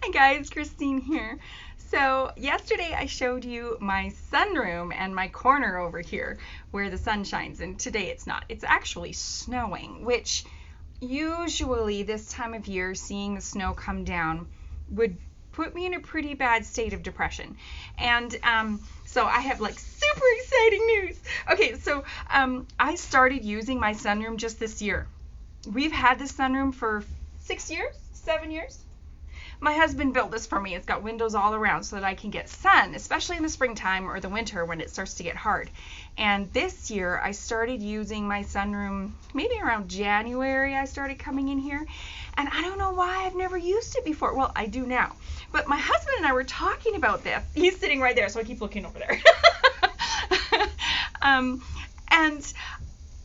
Hi guys, Christine here. So yesterday I showed you my sunroom and my corner over here where the sun shines, and today it's not. It's actually snowing, which usually this time of year, seeing the snow come down would put me in a pretty bad state of depression. And so I have like super exciting news. Okay, so I started using my sunroom just this year. We've had this sunroom for 6 years, 7 years. My husband built this for me. It's got windows all around so that I can get sun, especially in the springtime or the winter when it starts to get hard. And this year I started using my sunroom maybe around January. I started coming in here, and I don't know why I've never used it before. Well, I do now. But my husband and I were talking about this. He's sitting right there, so I keep looking over there. And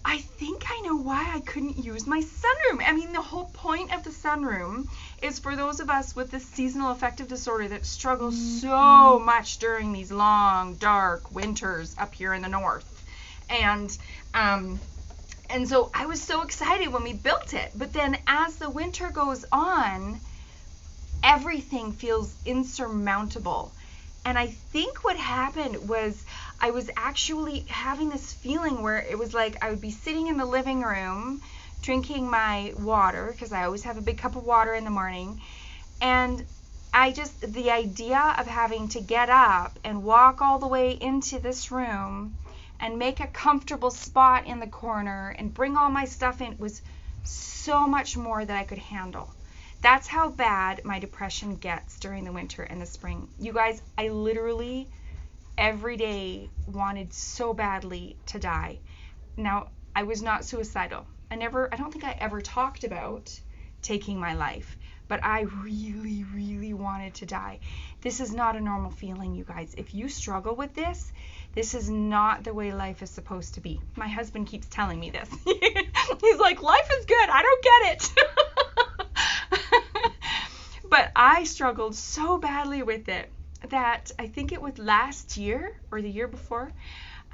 I think I know why I couldn't use my sunroom. I mean, the whole point of the sunroom is for those of us with this seasonal affective disorder that struggle so much during these long, dark winters up here in the north. And so I was so excited when we built it. But then as the winter goes on, everything feels insurmountable. And I think what happened was I was actually having this feeling where it was like I would be sitting in the living room drinking my water, because I always have a big cup of water in the morning, and the idea of having to get up and walk all the way into this room and make a comfortable spot in the corner and bring all my stuff in was so much more than I could handle. That's how bad my depression gets during the winter and the spring. You guys, I literally every day wanted so badly to die. Now, I was not suicidal. I don't think I ever talked about taking my life, but I really, really wanted to die. This is not a normal feeling, you guys. If you struggle with this, this is not the way life is supposed to be. My husband keeps telling me this. He's like, life is good. I don't get it. But I struggled so badly with it that I think it was last year or the year before,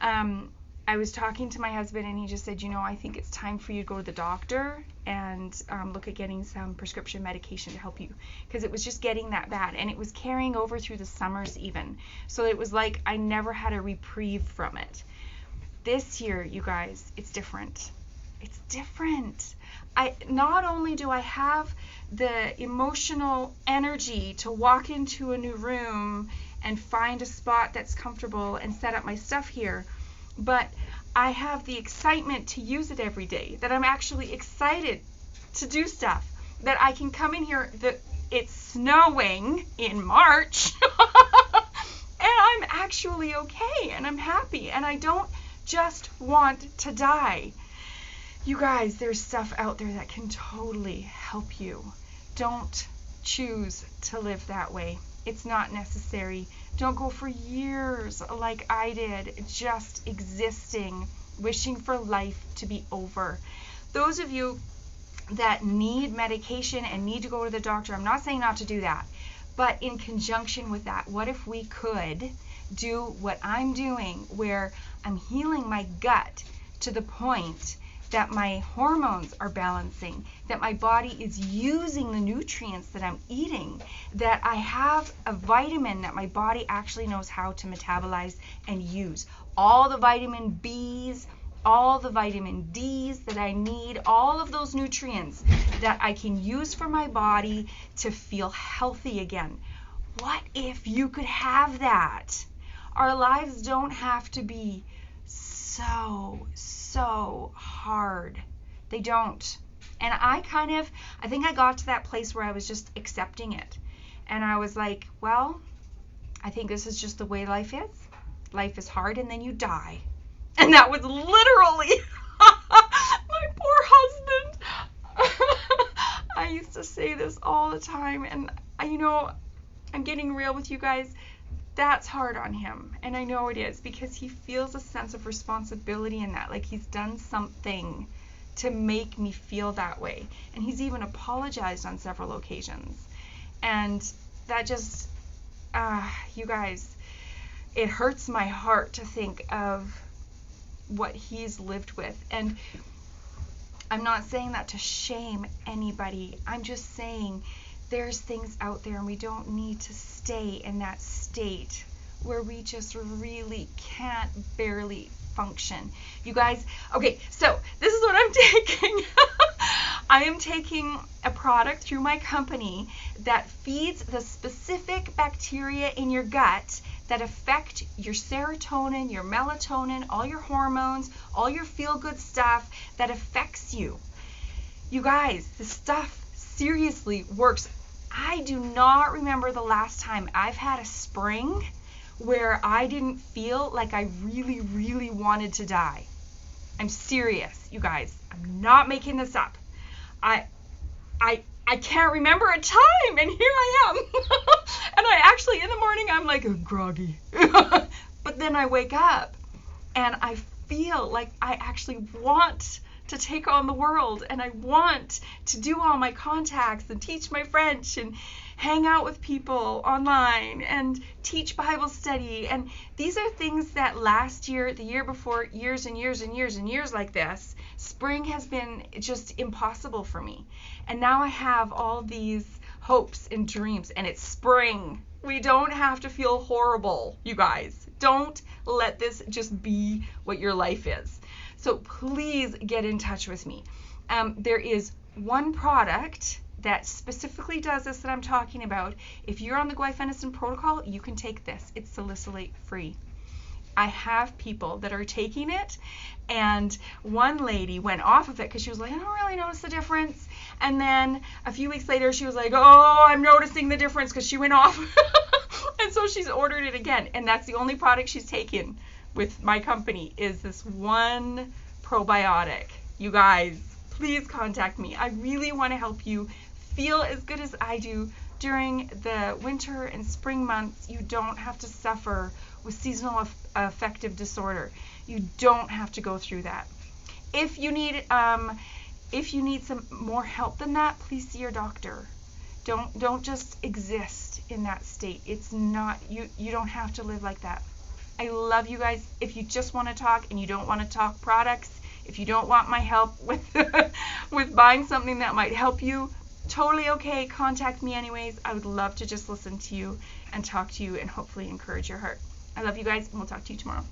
I was talking to my husband, and he just said, I think it's time for you to go to the doctor and look at getting some prescription medication to help you, because it was just getting that bad, and it was carrying over through the summers even. So it was like I never had a reprieve from it. This year, you guys, it's different. It's different. Not only do I have the emotional energy to walk into a new room and find a spot that's comfortable and set up my stuff here, but I have the excitement to use it every day, that I'm actually excited to do stuff, that I can come in here, that it's snowing in March and I'm actually okay and I'm happy and I don't just want to die. You guys, there's stuff out there that can totally help you. Don't choose to live that way. It's not necessary. Don't go for years like I did, just existing, wishing for life to be over. Those of you that need medication and need to go to the doctor, I'm not saying not to do that, but in conjunction with that, what if we could do what I'm doing, where I'm healing my gut to the point that my hormones are balancing, that my body is using the nutrients that I'm eating, that I have a vitamin that my body actually knows how to metabolize and use. All the vitamin B's, all the vitamin D's that I need, all of those nutrients that I can use for my body to feel healthy again. What if you could have that? Our lives don't have to be so hard. They don't. And I think I got to that place where I was just accepting it. And I was like, well, I think this is just the way life is. Life is hard, and then you die. And that was literally my poor husband. I used to say this all the time, and I'm getting real with you guys. That's hard on him, and I know it is, because he feels a sense of responsibility in that, like he's done something to make me feel that way, and he's even apologized on several occasions. And that just, you guys, it hurts my heart to think of what he's lived with. And I'm not saying that to shame anybody. I'm just saying there's things out there, and we don't need to stay in that state where we just really can't barely function. You guys, okay, so this is what I'm taking. I am taking a product through my company that feeds the specific bacteria in your gut that affect your serotonin, your melatonin, all your hormones, all your feel-good stuff that affects you. You guys, this stuff seriously works. I do not remember the last time I've had a spring where I didn't feel like I really wanted to die. I'm serious, you guys. I'm not making this up. I can't remember a time, and here I am. And I actually, in the morning, I'm like, I'm groggy. But then I wake up, and I feel like I actually want to take on the world, and I want to do all my contacts and teach my French and hang out with people online and teach Bible study. And these are things that last year, the year before, years and years and years and years like this, spring has been just impossible for me. And now I have all these hopes and dreams, and it's spring. We don't have to feel horrible, you guys. Don't let this just be what your life is. So please get in touch with me. There is one product that specifically does this that I'm talking about. If you're on the guaifenesin protocol, you can take this. It's salicylate free. I have people that are taking it, and one lady went off of it because she was like, I don't really notice the difference. And then a few weeks later, she was like, oh, I'm noticing the difference, because she went off. And so she's ordered it again. And that's the only product she's taken with my company, is this one probiotic. You guys, please contact me. I really want to help you feel as good as I do during the winter and spring months. You don't have to suffer with seasonal affective disorder. You don't have to go through that. If you need some more help than that, please see your doctor. Don't just exist in that state. It's not, you don't have to live like that. I love you guys. If you just want to talk and you don't want to talk products, if you don't want my help with with buying something that might help you, totally okay. Contact me anyways. I would love to just listen to you and talk to you and hopefully encourage your heart. I love you guys, and we'll talk to you tomorrow.